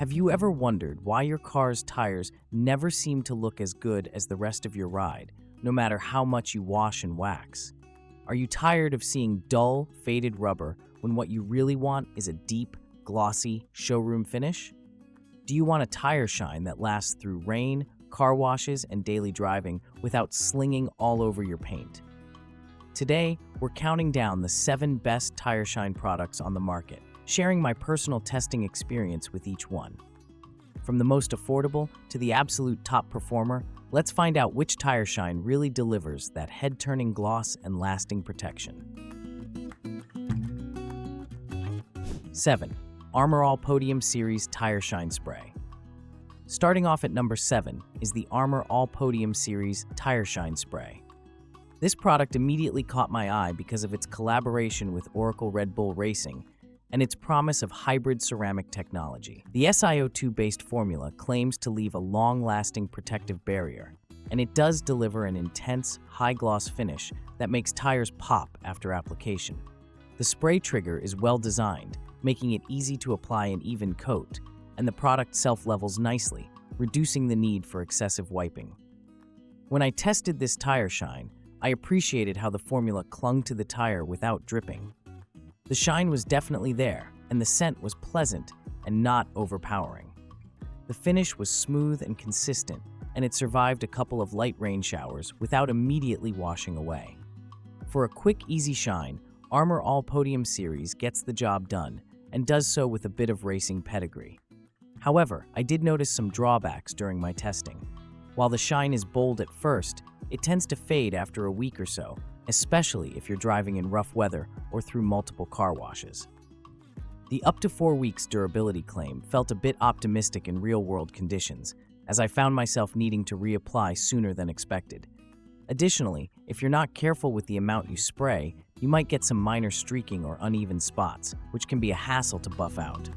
Have you ever wondered why your car's tires never seem to look as good as the rest of your ride, no matter how much you wash and wax? Are you tired of seeing dull, faded rubber when what you really want is a deep, glossy showroom finish? Do you want a tire shine that lasts through rain, car washes, and daily driving without slinging all over your paint? Today, we're counting down the 7 best tire shine products on the market, sharing my personal testing experience with each one. From the most affordable to the absolute top performer, let's find out which tire shine really delivers that head-turning gloss and lasting protection. 7. Armor All Podium Series Tire Shine Spray. Starting off at number 7 is the Armor All Podium Series Tire Shine Spray. This product immediately caught my eye because of its collaboration with Oracle Red Bull Racing and its promise of hybrid ceramic technology. The SiO2-based formula claims to leave a long-lasting protective barrier, and it does deliver an intense, high-gloss finish that makes tires pop after application. The spray trigger is well-designed, making it easy to apply an even coat, and the product self-levels nicely, reducing the need for excessive wiping. When I tested this tire shine, I appreciated how the formula clung to the tire without dripping. The shine was definitely there, and the scent was pleasant and not overpowering. The finish was smooth and consistent, and it survived a couple of light rain showers without immediately washing away. For a quick, easy shine, Armor All Podium Series gets the job done, and does so with a bit of racing pedigree. However, I did notice some drawbacks during my testing. While the shine is bold at first, it tends to fade after a week or so, especially if you're driving in rough weather or through multiple car washes. The up to 4 weeks durability claim felt a bit optimistic in real-world conditions, as I found myself needing to reapply sooner than expected. Additionally, if you're not careful with the amount you spray, you might get some minor streaking or uneven spots, which can be a hassle to buff out.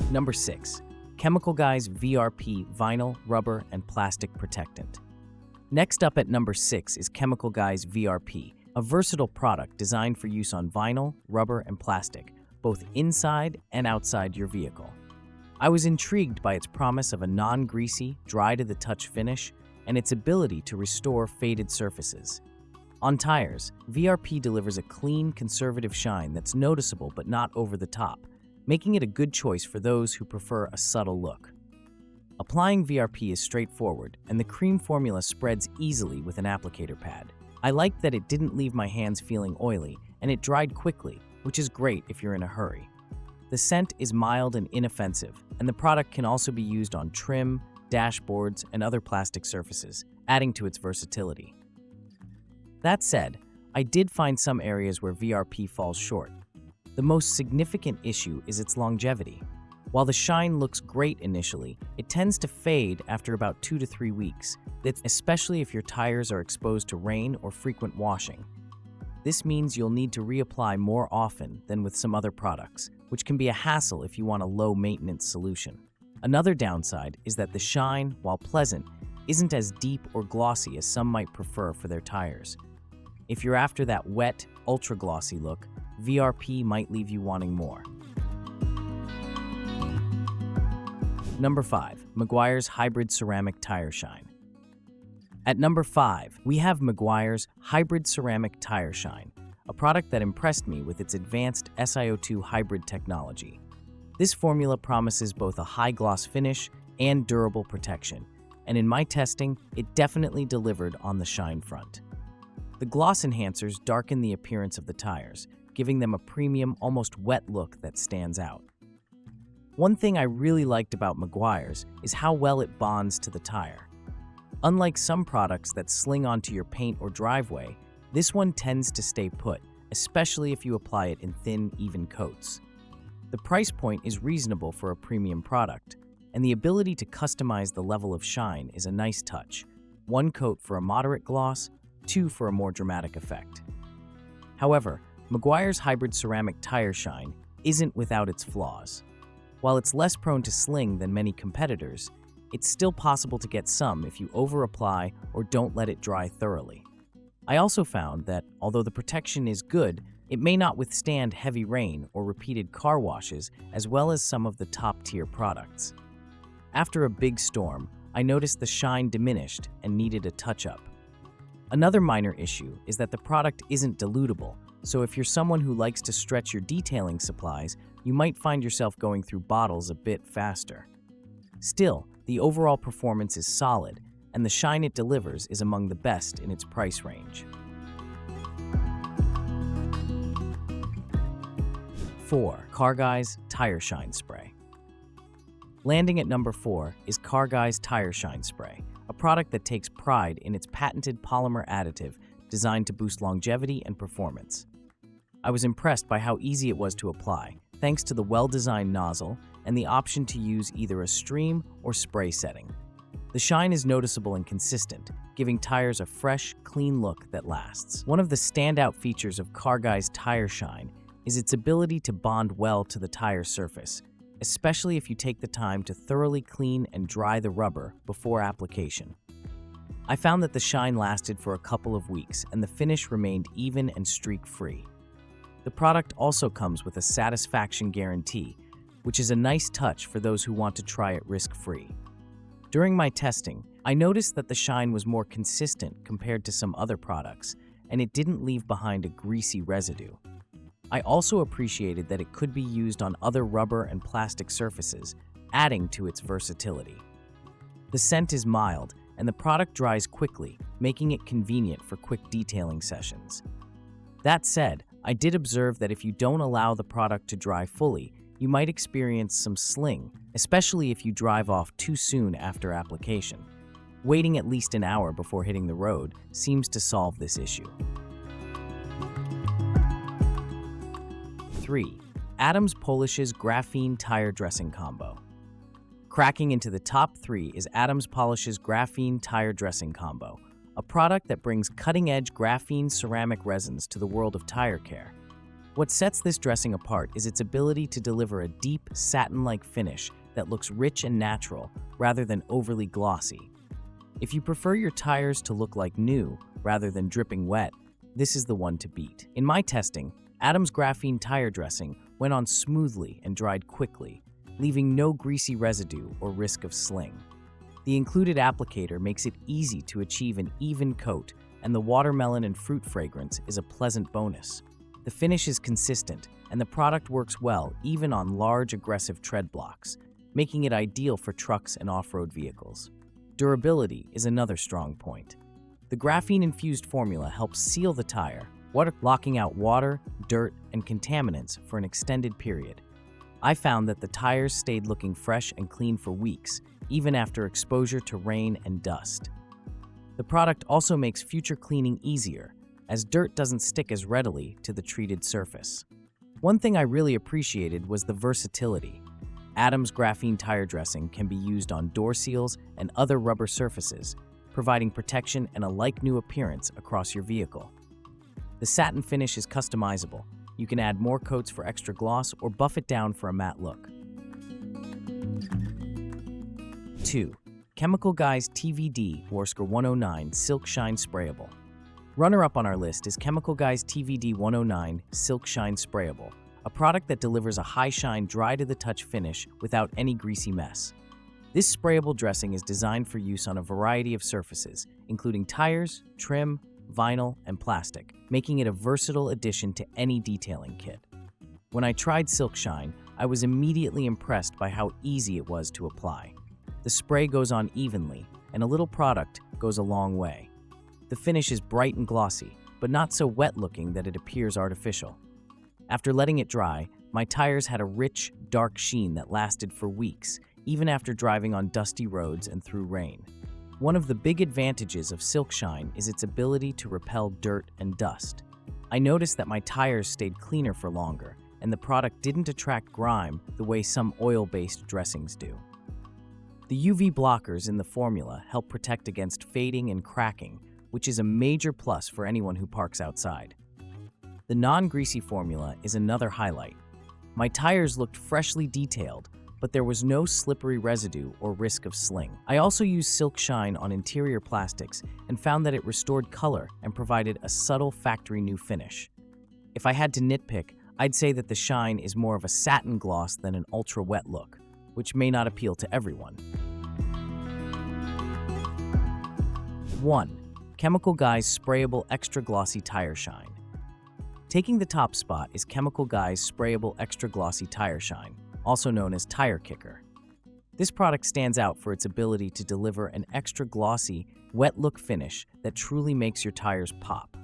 Number 6. Chemical Guys VRP Vinyl, Rubber, and Plastic Protectant. Next up at number 6 is Chemical Guys VRP, a versatile product designed for use on vinyl, rubber, and plastic, both inside and outside your vehicle. I was intrigued by its promise of a non-greasy, dry-to-the-touch finish and its ability to restore faded surfaces. On tires, VRP delivers a clean, conservative shine that's noticeable but not over the top, making it a good choice for those who prefer a subtle look. Applying VRP is straightforward, and the cream formula spreads easily with an applicator pad. I liked that it didn't leave my hands feeling oily, and it dried quickly, which is great if you're in a hurry. The scent is mild and inoffensive, and the product can also be used on trim, dashboards, and other plastic surfaces, adding to its versatility. That said, I did find some areas where VRP falls short. The most significant issue is its longevity. While the shine looks great initially, it tends to fade after about 2 to 3 weeks, especially if your tires are exposed to rain or frequent washing. This means you'll need to reapply more often than with some other products, which can be a hassle if you want a low-maintenance solution. Another downside is that the shine, while pleasant, isn't as deep or glossy as some might prefer for their tires. If you're after that wet, ultra-glossy look, VRP might leave you wanting more. Number 5. Meguiar's Hybrid Ceramic Tire Shine. At number 5, we have Meguiar's Hybrid Ceramic Tire Shine, a product that impressed me with its advanced SiO2 hybrid technology. This formula promises both a high-gloss finish and durable protection, and in my testing, it definitely delivered on the shine front. The gloss enhancers darken the appearance of the tires, giving them a premium, almost wet look that stands out. One thing I really liked about Meguiar's is how well it bonds to the tire. Unlike some products that sling onto your paint or driveway, this one tends to stay put, especially if you apply it in thin, even coats. The price point is reasonable for a premium product, and the ability to customize the level of shine is a nice touch. 1 coat for a moderate gloss, 2 for a more dramatic effect. However, Meguiar's Hybrid Ceramic Tire Shine isn't without its flaws. While it's less prone to sling than many competitors, it's still possible to get some if you over-apply or don't let it dry thoroughly. I also found that, although the protection is good, It may not withstand heavy rain or repeated car washes as well as some of the top-tier products. After a big storm, I noticed the shine diminished and needed a touch-up. Another minor issue is that the product isn't dilutable, so if you're someone who likes to stretch your detailing supplies, you might find yourself going through bottles a bit faster. Still, the overall performance is solid, and the shine it delivers is among the best in its price range. 4. Carguy's Tire Shine Spray. Landing at number 4 is Carguy's Tire Shine Spray, a product that takes pride in its patented polymer additive designed to boost longevity and performance. I was impressed by how easy it was to apply, thanks to the well-designed nozzle and the option to use either a stream or spray setting. The shine is noticeable and consistent, giving tires a fresh, clean look that lasts. One of the standout features of Carguy's Tire Shine is its ability to bond well to the tire surface, especially if you take the time to thoroughly clean and dry the rubber before application. I found that the shine lasted for a couple of weeks and the finish remained even and streak-free. The product also comes with a satisfaction guarantee, which is a nice touch for those who want to try it risk-free. During my testing, I noticed that the shine was more consistent compared to some other products, and it didn't leave behind a greasy residue. I also appreciated that it could be used on other rubber and plastic surfaces, adding to its versatility. The scent is mild, and the product dries quickly, making it convenient for quick detailing sessions. That said, I did observe that if you don't allow the product to dry fully, you might experience some sling, especially if you drive off too soon after application. Waiting at least an hour before hitting the road seems to solve this issue. 3. Adams Polish's Graphene Tire Dressing Combo. Cracking into the top 3 is Adams Polish's Graphene Tire Dressing Combo, a product that brings cutting-edge graphene ceramic resins to the world of tire care. What sets this dressing apart is its ability to deliver a deep, satin-like finish that looks rich and natural rather than overly glossy. If you prefer your tires to look like new rather than dripping wet, this is the one to beat. In my testing, Adams Graphene Tire Dressing went on smoothly and dried quickly, leaving no greasy residue or risk of sling. The included applicator makes it easy to achieve an even coat, and the watermelon and fruit fragrance is a pleasant bonus. The finish is consistent, and the product works well even on large, aggressive tread blocks, making it ideal for trucks and off-road vehicles. Durability is another strong point. The graphene-infused formula helps seal the tire, locking out water, dirt, and contaminants for an extended period. I found that the tires stayed looking fresh and clean for weeks, even after exposure to rain and dust. The product also makes future cleaning easier, as dirt doesn't stick as readily to the treated surface. One thing I really appreciated was the versatility. Adams Graphene Tire Dressing can be used on door seals and other rubber surfaces, providing protection and a like-new appearance across your vehicle. The satin finish is customizable. You can add more coats for extra gloss or buff it down for a matte look. 2. Chemical Guy's TVD Warsker 109 Silk Shine Sprayable. Runner-up on our list is Chemical Guy's TVD 109 Silk Shine Sprayable, a product that delivers a high-shine, dry-to-the-touch finish without any greasy mess. This sprayable dressing is designed for use on a variety of surfaces, including tires, trim, vinyl, and plastic, making it a versatile addition to any detailing kit. When I tried Silk Shine, I was immediately impressed by how easy it was to apply. The spray goes on evenly, and a little product goes a long way. The finish is bright and glossy, but not so wet-looking that it appears artificial. After letting it dry, my tires had a rich, dark sheen that lasted for weeks, even after driving on dusty roads and through rain. One of the big advantages of Silk Shine is its ability to repel dirt and dust. I noticed that my tires stayed cleaner for longer, and the product didn't attract grime the way some oil-based dressings do. The UV blockers in the formula help protect against fading and cracking, which is a major plus for anyone who parks outside. The non-greasy formula is another highlight. My tires looked freshly detailed, but there was no slippery residue or risk of sling. I also used Silk Shine on interior plastics and found that it restored color and provided a subtle factory new finish. If I had to nitpick, I'd say that the shine is more of a satin gloss than an ultra-wet look, which may not appeal to everyone. 1. Chemical Guy's Sprayable Extra Glossy Tire Shine. Taking the top spot is Chemical Guy's Sprayable Extra Glossy Tire Shine, also known as Tire Kicker. This product stands out for its ability to deliver an extra glossy, wet look finish that truly makes your tires pop.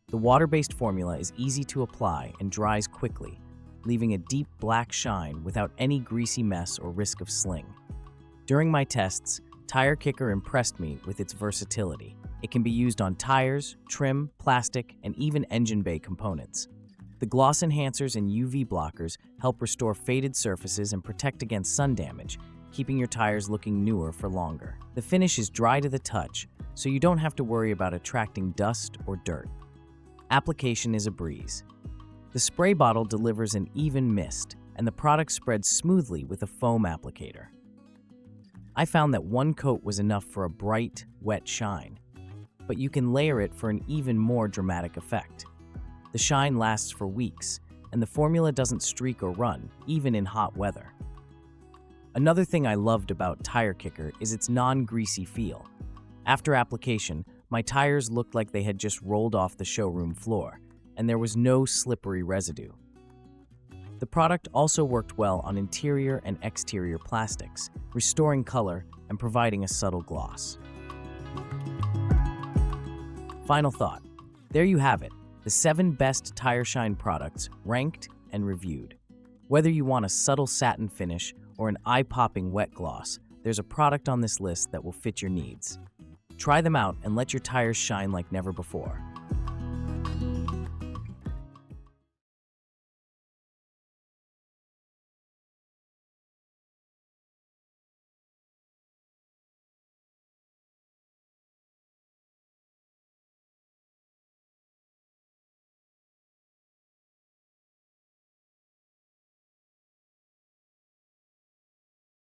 The water-based formula is easy to apply and dries quickly, leaving a deep black shine without any greasy mess or risk of sling. During my tests, Tire Kicker impressed me with its versatility. It can be used on tires, trim, plastic, and even engine bay components. The gloss enhancers and UV blockers help restore faded surfaces and protect against sun damage, keeping your tires looking newer for longer. The finish is dry to the touch, so you don't have to worry about attracting dust or dirt. Application is a breeze. The spray bottle delivers an even mist, and the product spreads smoothly with a foam applicator. I found that one coat was enough for a bright, wet shine, but you can layer it for an even more dramatic effect. The shine lasts for weeks, and the formula doesn't streak or run, even in hot weather. Another thing I loved about Tire Kicker is its non-greasy feel. After application, my tires looked like they had just rolled off the showroom floor, and there was no slippery residue. The product also worked well on interior and exterior plastics, restoring color and providing a subtle gloss. Final thought. There you have it, the 7 best tire shine products ranked and reviewed. Whether you want a subtle satin finish or an eye-popping wet gloss, there's a product on this list that will fit your needs. Try them out and let your tires shine like never before.